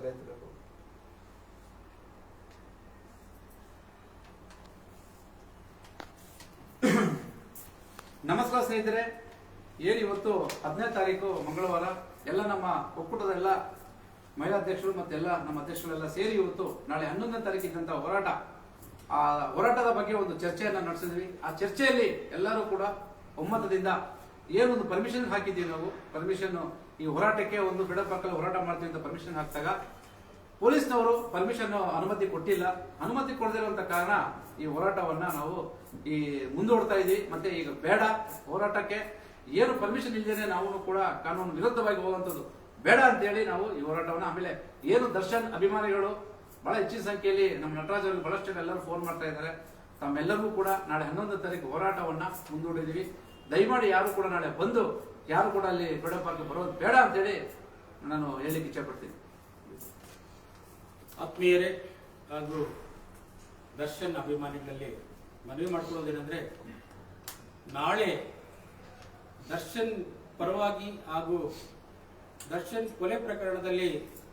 ರೈತರು. ನಮಸ್ಕಾರ ಸ್ನೇಹಿತರೆ, ಏನು ಇವತ್ತು 15ನೇ ತಾರೀಕು ಮಂಗಳವಾರ ಎಲ್ಲ ನಮ್ಮ ಒಕ್ಕೂಟದ ಎಲ್ಲ ಮಹಿಳಾ ಅಧ್ಯಕ್ಷರು ಮತ್ತೆಲ್ಲ ನಮ್ಮ ಅಧ್ಯಕ್ಷರೆಲ್ಲ ಸೇರಿ ಇವತ್ತು ನಾಳೆ 11ನೇ ತಾರೀಕಿದ್ದಂತ ಹೋರಾಟ, ಆ ಹೋರಾಟದ ಬಗ್ಗೆ ಒಂದು ಚರ್ಚೆಯನ್ನ ನಡೆಸಿದ್ವಿ. ಆ ಚರ್ಚೆಯಲ್ಲಿ ಎಲ್ಲರೂ ಕೂಡ ಒಮ್ಮತದಿಂದ ಏನೊಂದು ಪರ್ಮಿಷನ್ ಹಾಕಿದ್ದೀವಿ ನಾವು, ಪರ್ಮಿಷನ್ ಈ ಹೋರಾಟಕ್ಕೆ ಒಂದು ಫ್ರೀಡಂ ಪಾರ್ಕ್ ಹೋರಾಟ ಮಾಡ್ತೀವಿ ಅಂತ ಪರ್ಮಿಷನ್ ಹಾಕಿದಾಗ ಪೊಲೀಸ್ನವರು ಪರ್ಮಿಷನ್ ಅನುಮತಿ ಕೊಟ್ಟಿಲ್ಲ. ಅನುಮತಿ ಕೊಡದಿರುವಂತ ಕಾರಣ ಈ ಹೋರಾಟವನ್ನ ನಾವು ಈ ಮುಂದೂಡ್ತಾ ಇದ್ವಿ. ಮತ್ತೆ ಈಗ ಬೇಡ, ಹೋರಾಟಕ್ಕೆ ಏನು ಪರ್ಮಿಷನ್ ಇಲ್ಲದೇನೆ ನಾವು ಕೂಡ ಕಾನೂನು ವಿರುದ್ಧವಾಗಿ ಹೋಗುವಂಥದ್ದು ಬೇಡ ಅಂತೇಳಿ ನಾವು ಈ ಹೋರಾಟವನ್ನ, ಆಮೇಲೆ ಏನು ದರ್ಶನ್ ಅಭಿಮಾನಿಗಳು ಬಹಳ ಹೆಚ್ಚಿನ ಸಂಖ್ಯೆಯಲ್ಲಿ ನಮ್ಮ ನಟರಾಜ್ ಅವರಿಗೆ ಬಹಳಷ್ಟು ಜನ ಎಲ್ಲರೂ ಫೋನ್ ಮಾಡ್ತಾ ಇದ್ದಾರೆ. ತಮ್ಮೆಲ್ಲರಿಗೂ ಕೂಡ ನಾಳೆ 11ನೇ ತಾರೀಕು ಹೋರಾಟವನ್ನ ಮುಂದೂಡಿದೀವಿ. ದಯಮಾಡಿ ಯಾರು ಕೂಡ ನಾಳೆ ಬಂದು ಯಾರು ಕೂಡ ಅಲ್ಲಿ ಫ್ರೀಡಂ ಪಾರ್ಕ್ ಬರೋದು ಬೇಡ ಅಂತೇಳಿ ನಾನು ಹೇಳಲಿಕ್ಕೆ ಇಚ್ಛೆ ಪಡ್ತೀನಿ. ಆತ್ಮೀಯರೇ ಹಾಗೂ ದರ್ಶನ್ ಅಭಿಮಾನಿಗಳಲ್ಲಿ ಮನವಿ ಮಾಡಿಕೊಳ್ಳೋದೇನೆಂದ್ರೆ, ನಾಳೆ ದರ್ಶನ್ ಪರವಾಗಿ ಹಾಗೂ ದರ್ಶನ್ ಕೊಲೆ ಪ್ರಕರಣದಲ್ಲಿ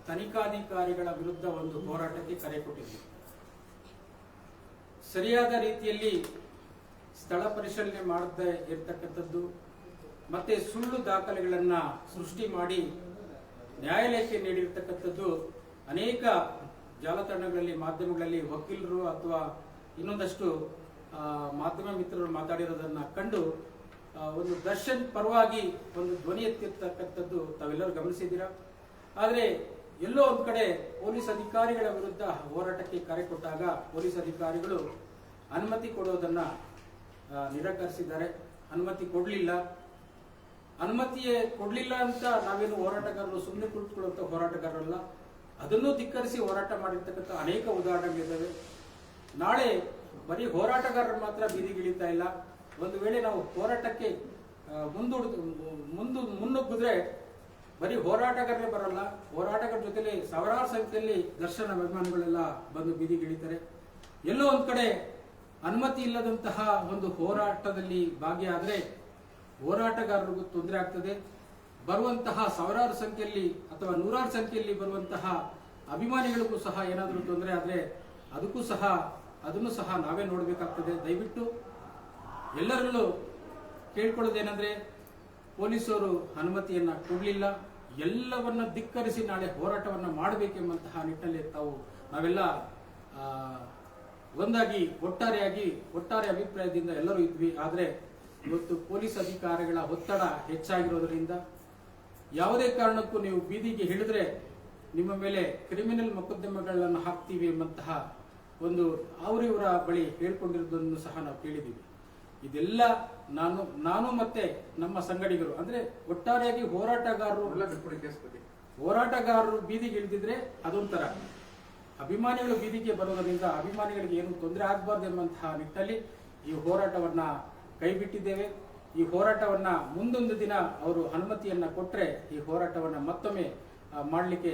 ತನಿಖಾಧಿಕಾರಿಗಳ ವಿರುದ್ಧ ಒಂದು ಹೋರಾಟಕ್ಕೆ ಕರೆ ಕೊಟ್ಟಿದ್ವಿ. ಸರಿಯಾದ ರೀತಿಯಲ್ಲಿ ಸ್ಥಳ ಪರಿಶೀಲನೆ ಮಾಡದೇ ಇರತಕ್ಕಂಥದ್ದು ಮತ್ತೆ ಸುಳ್ಳು ದಾಖಲೆಗಳನ್ನ ಸೃಷ್ಟಿ ಮಾಡಿ ನ್ಯಾಯಾಲಯಕ್ಕೆ ನೀಡಿರ್ತಕ್ಕಂಥದ್ದು ಅನೇಕ ಜಾಲತಾಣಗಳಲ್ಲಿ ಮಾಧ್ಯಮಗಳಲ್ಲಿ ವಕೀಲರು ಅಥವಾ ಇನ್ನೊಂದಷ್ಟು ಮಾಧ್ಯಮ ಮಿತ್ರರು ಮಾತಾಡಿರೋದನ್ನ ಕಂಡು ಒಂದು ದರ್ಶನ್ ಪರವಾಗಿ ಒಂದು ಧ್ವನಿ ಎತ್ತಿರ್ತಕ್ಕಂಥದ್ದು ತಾವೆಲ್ಲರೂ ಗಮನಿಸಿದ್ದೀರಾ. ಆದರೆ ಎಲ್ಲೋ ಒಂದ್ ಕಡೆ ಪೊಲೀಸ್ ಅಧಿಕಾರಿಗಳ ವಿರುದ್ಧ ಹೋರಾಟಕ್ಕೆ ಕರೆ ಕೊಟ್ಟಾಗ ಪೊಲೀಸ್ ಅಧಿಕಾರಿಗಳು ಅನುಮತಿ ಕೊಡೋದನ್ನ ನಿರಾಕರಿಸಿದ್ದಾರೆ. ಅನುಮತಿ ಕೊಡ್ಲಿಲ್ಲ. ಅನುಮತಿಯೇ ಕೊಡ್ಲಿಲ್ಲ ಅಂತ ನಾವೇನು ಹೋರಾಟಗಾರರು ಸುಮ್ಮನೆ ಕುಳಿತುಕೊಳ್ಳುವಂತ ಹೋರಾಟಗಾರರಲ್ಲ, ಅದನ್ನು ಧಿಕ್ಕರಿಸಿ ಹೋರಾಟ ಮಾಡಿರ್ತಕ್ಕಂಥ ಅನೇಕ ಉದಾಹರಣೆಗಳಿದ್ದಾವೆ. ನಾಳೆ ಬರೀ ಹೋರಾಟಗಾರರು ಮಾತ್ರ ಬೀದಿಗಿಳಿತಾ ಇಲ್ಲ. ಒಂದು ವೇಳೆ ನಾವು ಹೋರಾಟಕ್ಕೆ ಮುನ್ನುಗ್ಗಿದ್ರೆ ಬರೀ ಹೋರಾಟಗಾರರೇ ಬರಲ್ಲ, ಹೋರಾಟಗಾರ ಜೊತೆಲಿ ಸಾವಿರಾರು ಸಂಖ್ಯೆಯಲ್ಲಿ ದರ್ಶನ ಅಭಿಮಾನಿಗಳೆಲ್ಲ ಬಂದು ಬೀದಿಗಿಳಿತಾರೆ. ಎಲ್ಲೋ ಒಂದ್ ಕಡೆ ಅನುಮತಿ ಇಲ್ಲದಂತಹ ಒಂದು ಹೋರಾಟದಲ್ಲಿ ಭಾಗಿಯಾದ್ರೆ ಹೋರಾಟಗಾರರಿಗೂ ತೊಂದರೆ ಆಗ್ತದೆ. ಬರುವಂತಹ ಸಾವಿರಾರು ಸಂಖ್ಯೆಯಲ್ಲಿ ಅಥವಾ ನೂರಾರು ಸಂಖ್ಯೆಯಲ್ಲಿ ಬರುವಂತಹ ಅಭಿಮಾನಿಗಳಿಗೂ ಸಹ ಏನಾದರೂ ತೊಂದರೆ ಆದ್ರೆ ಅದನ್ನು ಸಹ ನಾವೇ ನೋಡಬೇಕಾಗ್ತದೆ. ದಯವಿಟ್ಟು ಎಲ್ಲರಲ್ಲೂ ಕೇಳ್ಕೊಳ್ಳೋದೇನೆಂದ್ರೆ, ಪೊಲೀಸರು ಅನುಮತಿಯನ್ನ ಕೊಡಲಿಲ್ಲ, ಎಲ್ಲವನ್ನ ಧಿಕ್ಕರಿಸಿ ನಾಳೆ ಹೋರಾಟವನ್ನ ಮಾಡಬೇಕೆಂಬಂತಹ ನಿಟ್ಟಿನಲ್ಲಿ ನಾವೆಲ್ಲ ಒಂದಾಗಿ ಒಟ್ಟಾರೆ ಅಭಿಪ್ರಾಯದಿಂದ ಎಲ್ಲರೂ ಇದ್ವಿ. ಆದ್ರೆ ಇವತ್ತು ಪೊಲೀಸ್ ಅಧಿಕಾರಿಗಳ ಒತ್ತಡ ಹೆಚ್ಚಾಗಿರೋದ್ರಿಂದ ಯಾವುದೇ ಕಾರಣಕ್ಕೂ ನೀವು ಬೀದಿಗೆ ಇಳಿದ್ರೆ ನಿಮ್ಮ ಮೇಲೆ ಕ್ರಿಮಿನಲ್ ಮೊಕದ್ದಮೆಗಳನ್ನು ಹಾಕ್ತೀವಿ ಎಂಬಂತಹ ಒಂದು ಅವರಿವರ ಬಳಿ ಹೇಳ್ಕೊಂಡಿರೋದನ್ನು ಸಹ ನಾವು ಕೇಳಿದ್ದೀವಿ. ಇದೆಲ್ಲ ನಾನು ಮತ್ತೆ ನಮ್ಮ ಸಂಗಡಿಗರು ಅಂದ್ರೆ ಒಟ್ಟಾರೆಯಾಗಿ ಹೋರಾಟಗಾರರು ಬೀದಿಗೆ ಇಳಿದಿದ್ರೆ ಅದೊಂಥರ, ಅಭಿಮಾನಿಗಳು ಬೀದಿಗೆ ಬರೋದರಿಂದ ಅಭಿಮಾನಿಗಳಿಗೆ ಏನು ತೊಂದರೆ ಆಗಬಾರ್ದು ಎಂಬಂತಹ ನಿಟ್ಟಿನಲ್ಲಿ ಈ ಹೋರಾಟವನ್ನ ಕೈ ಬಿಟ್ಟಿದ್ದೇವೆ. ಈ ಹೋರಾಟವನ್ನ ಮುಂದೊಂದು ದಿನ ಅವರು ಅನುಮತಿಯನ್ನ ಕೊಟ್ರೆ ಈ ಹೋರಾಟವನ್ನ ಮತ್ತೊಮ್ಮೆ ಮಾಡಲಿಕ್ಕೆ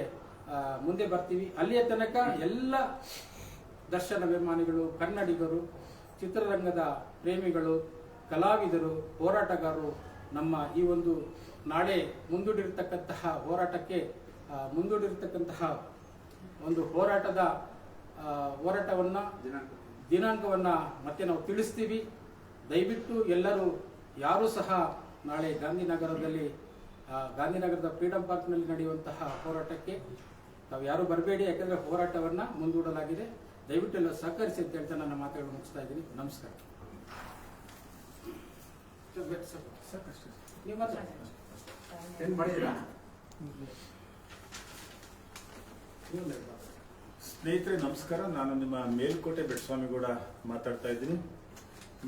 ಮುಂದೆ ಬರ್ತೀವಿ. ಅಲ್ಲಿಯ ತನಕ ಎಲ್ಲ ದರ್ಶನ ಅಭಿಮಾನಿಗಳು, ಕನ್ನಡಿಗರು, ಚಿತ್ರರಂಗದ ಪ್ರೇಮಿಗಳು, ಕಲಾವಿದರು, ಹೋರಾಟಗಾರರು ನಮ್ಮ ಈ ಒಂದು ನಾಳೆ ಮುಂದೂಡಿರತಕ್ಕಂತಹ ಹೋರಾಟಕ್ಕೆ ಒಂದು ಹೋರಾಟವನ್ನ ದಿನಾಂಕವನ್ನ ಮತ್ತೆ ನಾವು ತಿಳಿಸ್ತೀವಿ. ದಯವಿಟ್ಟು ಎಲ್ಲರೂ ಯಾರು ಸಹ ನಾಳೆ ಗಾಂಧಿನಗರದ ಫ್ರೀಡಂ ಪಾರ್ಕ್ನಲ್ಲಿ ನಡೆಯುವಂತಹ ಹೋರಾಟಕ್ಕೆ ತಾವು ಯಾರು ಬರಬೇಡಿ, ಯಾಕಂದ್ರೆ ಹೋರಾಟವನ್ನ ಮುಂದೂಡಲಾಗಿದೆ. ದಯವಿಟ್ಟು ಎಲ್ಲ ಸಹಕರಿಸಿ ಅಂತ ಹೇಳ್ತಾ ನನ್ನ ಮಾತುಗಳನ್ನು ಮುಗಿಸ್ತಾ ಇದ್ದೀನಿ. ನಮಸ್ಕಾರ. ಸ್ನೇಹಿತರೆ ನಮಸ್ಕಾರ. ನಾನು ನಿಮ್ಮ ಮೇಲ್ಕೋಟೆ ಬೆಟ್ಸ್ವಾಮಿಗೌಡ ಮಾತಾಡ್ತಾ ಇದ್ದೀನಿ.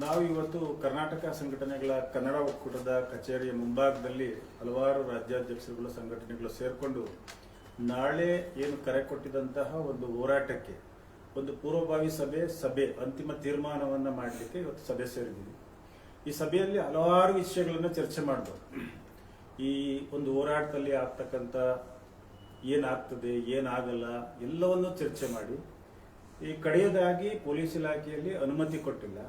ನಾವು ಇವತ್ತು ಕರ್ನಾಟಕ ಸಂಘಟನೆಗಳ ಕನ್ನಡ ಒಕ್ಕೂಟದ ಕಚೇರಿಯ ಮುಂಭಾಗದಲ್ಲಿ ಹಲವಾರು ರಾಜ್ಯಾಧ್ಯಕ್ಷರುಗಳು, ಸಂಘಟನೆಗಳು ಸೇರಿಕೊಂಡು ನಾಳೆ ಏನು ಕರೆ ಕೊಟ್ಟಿದಂತಹ ಒಂದು ಹೋರಾಟಕ್ಕೆ ಒಂದು ಪೂರ್ವಭಾವಿ ಸಭೆ ಅಂತಿಮ ತೀರ್ಮಾನವನ್ನ ಮಾಡಲಿಕ್ಕೆ ಇವತ್ತು ಸಭೆ ಸೇರಿದ್ದೀವಿ. ಈ ಸಭೆಯಲ್ಲಿ ಹಲವಾರು ವಿಷಯಗಳನ್ನು ಚರ್ಚೆ ಮಾಡಿದ್ರು. ಈ ಒಂದು ಹೋರಾಟದಲ್ಲಿ ಆಗ್ತಕ್ಕಂಥ ಏನಾಗ್ತದೆ, ಏನಾಗಲ್ಲ ಎಲ್ಲವನ್ನೂ ಚರ್ಚೆ ಮಾಡಿ ಈ ಕಡೆಯದಾಗಿ ಪೊಲೀಸ್ ಇಲಾಖೆಯಲ್ಲಿ ಅನುಮತಿ ಕೊಟ್ಟಿಲ್ಲ.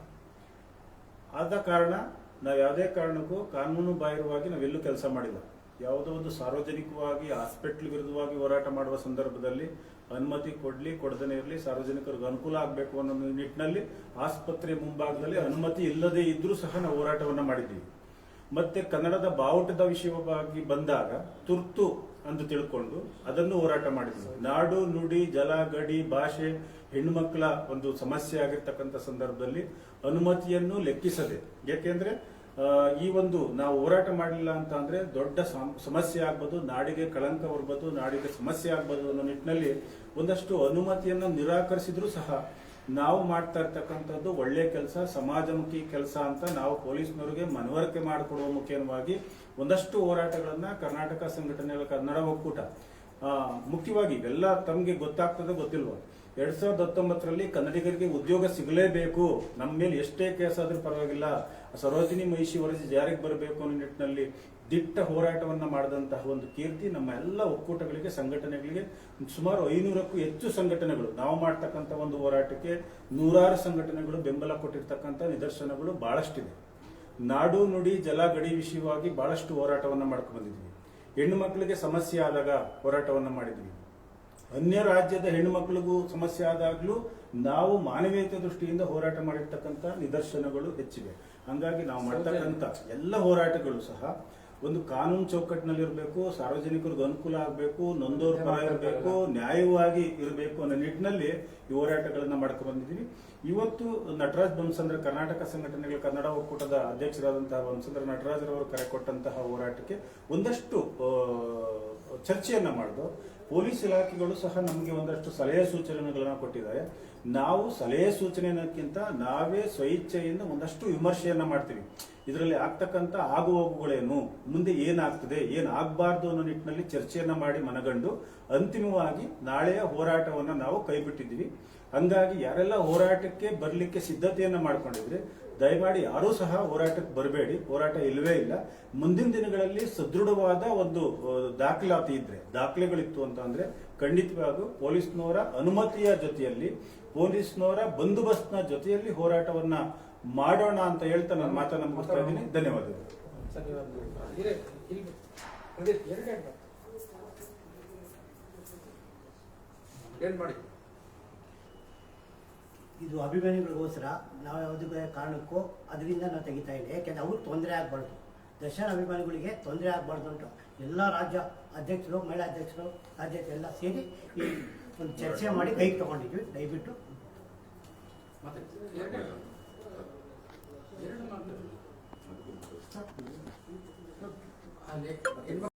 ಆದ ಕಾರಣ ನಾವು ಯಾವುದೇ ಕಾರಣಕ್ಕೂ ಕಾನೂನು ಬಾಹಿರವಾಗಿ ನಾವೆಲ್ಲೂ ಕೆಲಸ ಮಾಡಿಲ್ಲ. ಯಾವುದೋ ಒಂದು ಸಾರ್ವಜನಿಕವಾಗಿ ಹಾಸ್ಪಿಟ್ಲ್ ವಿರುದ್ಧವಾಗಿ ಹೋರಾಟ ಮಾಡುವ ಸಂದರ್ಭದಲ್ಲಿ ಅನುಮತಿ ಕೊಡ್ಲಿ ಕೊಡದೇ ಇರಲಿ, ಸಾರ್ವಜನಿಕರಿಗೆ ಅನುಕೂಲ ಆಗಬೇಕು ಅನ್ನೋ ನಿಟ್ಟಿನಲ್ಲಿ ಆಸ್ಪತ್ರೆ ಮುಂಭಾಗದಲ್ಲಿ ಅನುಮತಿ ಇಲ್ಲದೆ ಇದ್ರೂ ಸಹ ನಾವು ಹೋರಾಟವನ್ನ ಮಾಡಿದ್ದೀವಿ. ಮತ್ತೆ ಕನ್ನಡದ ಬಾವುಟದ ವಿಷಯವಾಗಿ ಬಂದಾಗ ತುರ್ತು ಅಂತ ತಿಳ್ಕೊಂಡು ಅದನ್ನು ಹೋರಾಟ ಮಾಡಿದ್ವಿ. ನಾಡು ನುಡಿ ಜಲ ಗಡಿ ಭಾಷೆ ಹೆಣ್ಣುಮಕ್ಕಳ ಒಂದು ಸಮಸ್ಯೆ ಆಗಿರ್ತಕ್ಕಂಥ ಸಂದರ್ಭದಲ್ಲಿ ಅನುಮತಿಯನ್ನು ಲೆಕ್ಕಿಸದೆ, ಯಾಕೆಂದ್ರೆ ಈ ಒಂದು ನಾವು ಹೋರಾಟ ಮಾಡಲಿಲ್ಲ ಅಂತ ಅಂದ್ರೆ ದೊಡ್ಡ ಸಮಸ್ಯೆ ಆಗ್ಬೋದು, ನಾಡಿಗೆ ಕಳಂಕ ಬರ್ಬೋದು, ನಾಡಿಗೆ ಸಮಸ್ಯೆ ಆಗ್ಬೋದು ಅನ್ನೋ ನಿಟ್ಟಿನಲ್ಲಿ ಒಂದಷ್ಟು ಅನುಮತಿಯನ್ನು ನಿರಾಕರಿಸಿದ್ರು ಸಹ ನಾವು ಮಾಡ್ತಾ ಇರ್ತಕ್ಕಂಥದ್ದು ಒಳ್ಳೆ ಕೆಲಸ, ಸಮಾಜಮುಖಿ ಕೆಲಸ ಅಂತ ನಾವು ಪೊಲೀಸ್ನವರಿಗೆ ಮನವರಿಕೆ ಮಾಡಿಕೊಡುವ ಮುಖೇನವಾಗಿ ಒಂದಷ್ಟು ಹೋರಾಟಗಳನ್ನ ಕರ್ನಾಟಕ ಸಂಘಟನೆಗಳ ಕನ್ನಡ ಒಕ್ಕೂಟ ಮುಖ್ಯವಾಗಿ ಎಲ್ಲ ತಮಗೆ ಗೊತ್ತಾಗ್ತದೆ ಗೊತ್ತಿಲ್ವೋ 2019ರಲ್ಲಿ ಕನ್ನಡಿಗರಿಗೆ ಉದ್ಯೋಗ ಸಿಗಲೇಬೇಕು, ನಮ್ಮ ಮೇಲೆ ಎಷ್ಟೇ ಕೇಸ್ ಆದ್ರೂ ಪರವಾಗಿಲ್ಲ, ಸರೋಜಿನಿ ಮಹಿಷಿ ವರದಿ ಜಾರಿಗೆ ಬರಬೇಕು ಅನ್ನೋ ನಿಟ್ಟಿನಲ್ಲಿ ದಿಟ್ಟ ಹೋರಾಟವನ್ನ ಮಾಡಿದಂತಹ ಒಂದು ಕೀರ್ತಿ ನಮ್ಮ ಎಲ್ಲ ಒಕ್ಕೂಟಗಳಿಗೆ ಸಂಘಟನೆಗಳಿಗೆ ಸುಮಾರು 500ಕ್ಕೂ ಹೆಚ್ಚು ಸಂಘಟನೆಗಳು ನಾವು ಮಾಡ್ತಕ್ಕಂಥ ಒಂದು ಹೋರಾಟಕ್ಕೆ ನೂರಾರು ಸಂಘಟನೆಗಳು ಬೆಂಬಲ ಕೊಟ್ಟಿರ್ತಕ್ಕಂಥ ನಿದರ್ಶನಗಳು ಬಹಳಷ್ಟಿದೆ. ನಾಡು ನುಡಿ ಜಲ ಗಡಿ ವಿಷಯವಾಗಿ ಬಹಳಷ್ಟು ಹೋರಾಟವನ್ನ ಮಾಡ್ಕೊಂಡು ಬಂದಿದ್ವಿ. ಹೆಣ್ಣು ಮಕ್ಕಳಿಗೆ ಸಮಸ್ಯೆ ಆದಾಗ ಹೋರಾಟವನ್ನ ಮಾಡಿದ್ವಿ. ಅನ್ಯ ರಾಜ್ಯದ ಹೆಣ್ಣು ಮಕ್ಕಳಿಗೂ ಸಮಸ್ಯೆ ಆದಾಗ್ಲೂ ನಾವು ಮಾನವೀಯತೆ ದೃಷ್ಟಿಯಿಂದ ಹೋರಾಟ ಮಾಡಿರ್ತಕ್ಕಂಥ ನಿದರ್ಶನಗಳು ಹೆಚ್ಚಿವೆ. ಹಂಗಾಗಿ ನಾವು ಮಾಡ್ತಕ್ಕಂಥ ಎಲ್ಲ ಹೋರಾಟಗಳು ಸಹ ಒಂದು ಕಾನೂನು ಚೌಕಟ್ಟಿನಲ್ಲಿ ಇರಬೇಕು, ಸಾರ್ವಜನಿಕರಿಗೆ ಅನುಕೂಲ ಆಗಬೇಕು, ನೊಂದೋರ್ ಪರ ಇರಬೇಕು, ನ್ಯಾಯವಾಗಿ ಇರಬೇಕು ಅನ್ನೋ ನಿಟ್ಟಿನಲ್ಲಿ ಈ ಹೋರಾಟಗಳನ್ನ ಮಾಡ್ಕೊಂಡು ಬಂದಿದ್ದೀವಿ. ಇವತ್ತು ನಟರಾಜ್ ಬೊಮ್ಮಸಂದ್ರ ಕರ್ನಾಟಕ ಸಂಘಟನೆಗಳ ಕನ್ನಡ ಒಕ್ಕೂಟದ ಅಧ್ಯಕ್ಷರಾದಂತಹ ಬೊಮ್ಮಸಂದ್ರ ನಟರಾಜರವರು ಕರೆ ಕೊಟ್ಟಂತಹ ಹೋರಾಟಕ್ಕೆ ಒಂದಷ್ಟು ಚರ್ಚೆಯನ್ನ ಮಾಡಿದ್ರು. ಪೊಲೀಸ್ ಇಲಾಖೆಗಳು ಸಹ ನಮಗೆ ಒಂದಷ್ಟು ಸಲಹೆ ಸೂಚನೆಗಳನ್ನ ಕೊಟ್ಟಿದ್ದಾರೆ. ನಾವು ಸಲಹೆ ಸೂಚನೆಯಕ್ಕಿಂತ ನಾವೇ ಸ್ವಇಚ್ಛೆಯಿಂದ ಒಂದಷ್ಟು ವಿಮರ್ಶೆಯನ್ನ ಮಾಡ್ತೀವಿ. ಇದರಲ್ಲಿ ಆಗ್ತಕ್ಕಂಥ ಆಗುಹೋಗುಗಳೇನು, ಮುಂದೆ ಏನಾಗ್ತದೆ, ಏನಾಗಬಾರ್ದು ಅನ್ನೋ ನಿಟ್ಟಿನಲ್ಲಿ ಚರ್ಚೆಯನ್ನ ಮಾಡಿ ಮನಗಂಡು ಅಂತಿಮವಾಗಿ ನಾಳೆಯ ಹೋರಾಟವನ್ನ ನಾವು ಕೈಬಿಟ್ಟಿದ್ದೀವಿ. ಹಂಗಾಗಿ ಯಾರೆಲ್ಲ ಹೋರಾಟಕ್ಕೆ ಬರ್ಲಿಕ್ಕೆ ಸಿದ್ಧತೆಯನ್ನ ಮಾಡ್ಕೊಂಡಿದ್ರೆ ದಯಮಾಡಿ ಯಾರೂ ಸಹ ಹೋರಾಟಕ್ಕೆ ಬರಬೇಡಿ, ಹೋರಾಟ ಇಲ್ಲವೇ ಇಲ್ಲ. ಮುಂದಿನ ದಿನಗಳಲ್ಲಿ ಸದೃಢವಾದ ಒಂದು ದಾಖಲಾತಿ ಇದ್ರೆ, ದಾಖಲೆಗಳಿತ್ತು ಅಂತ ಅಂದ್ರೆ ಖಂಡಿತವಾಗೂ ಪೊಲೀಸ್ನವರ ಅನುಮತಿಯ ಜೊತೆಯಲ್ಲಿ, ಪೊಲೀಸ್ನವರ ಬಂದೋಬಸ್ತ್ನ ಜೊತೆಯಲ್ಲಿ ಹೋರಾಟವನ್ನ ಮಾಡೋಣ ಅಂತ ಹೇಳ್ತಾ ನನ್ನ ಮಾತನ್ನ ಮುಗಿಸ್ತಾ ಇದ್ದೀನಿ. ಧನ್ಯವಾದಗಳು. ಏನ್ ಮಾಡಿ ಇದು ಅಭಿಮಾನಿಗಳಿಗೋಸ್ಕರ ನಾವು ಯಾವುದೇ ಕಾರಣಕ್ಕೂ ಅದರಿಂದ ನಾವು ತೆಗಿತಾ ಇಲ್ಲ. ಯಾಕೆಂದ್ರೆ ಅವ್ರಿಗೆ ತೊಂದರೆ ಆಗಬಾರ್ದು, ದರ್ಶನ ಅಭಿಮಾನಿಗಳಿಗೆ ತೊಂದರೆ ಆಗಬಾರ್ದು ಅಂತ ಎಲ್ಲ ರಾಜ್ಯ ಅಧ್ಯಕ್ಷರು, ಮಹಿಳಾ ಅಧ್ಯಕ್ಷರು, ರಾಜ್ಯಕ್ಕೆ ಎಲ್ಲ ಸೇರಿ ಈ ಒಂದು ಚರ್ಚೆ ಮಾಡಿ ಕೈಗೆ ತಗೊಂಡಿದ್ವಿ. ದಯವಿಟ್ಟು ಮತ್ತೆ